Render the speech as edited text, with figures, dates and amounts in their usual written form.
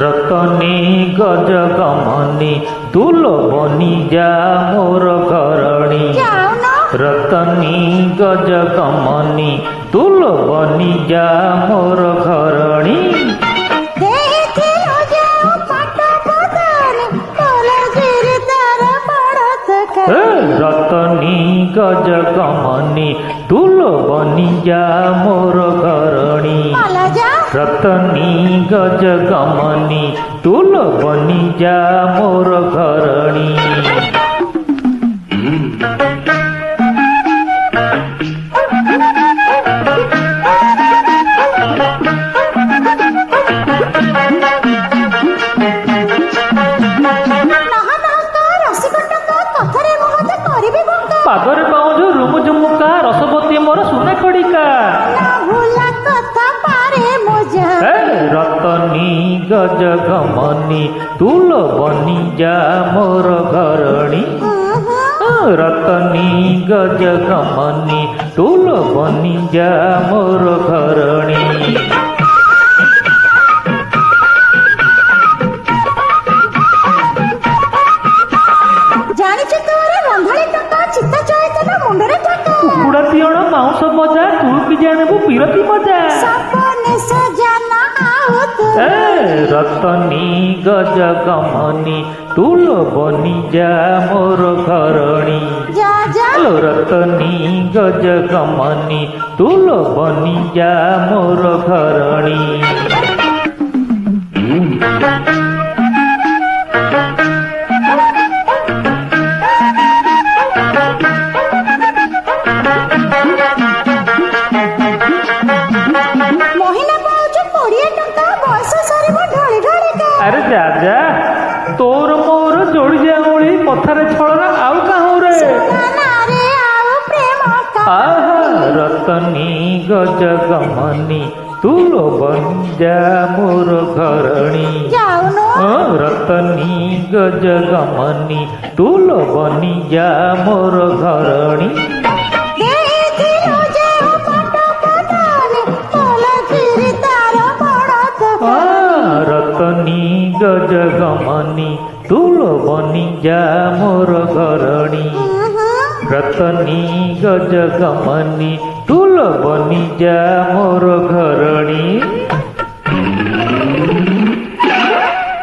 रतनी गज गमनी तुल बनी जा मोर घरणी रतनी गज गमनी तुल बनी जा मोर घरणी रतनी गज गमनी तुल बनी जा मोर घरणी रतनी गज गमनी तुल बनी जा मोर घरणी पागरे पाउज रुमु झुमुका रसवती मोर सुना खड़िका रतनी गज गमनी तुल बनी जा मोर घरणी रतनी गज गमनी तुल बनी जा मोर घरणी कुकुड़ा तियण माउस मजा तुलकी जानबू पिरती मजा रतनी गज गमनी तुल बनी जा मोर घरणी रतनी गज गमनी तुल बनी जा मोर घरणी अरे जा जा तोर मोर जोड़ी जाऊली पथरे छड़ना आउ कहूँ रे रतनी गज गमनी तुल बनी जा मोर घरणी रतनी गज गमनी तुल बनी जा मोर घरणी रतनी गज गमनी तुल बनी जा मोर घरणी रतनी गज गमनी तुल बनी जा मोर घरणी।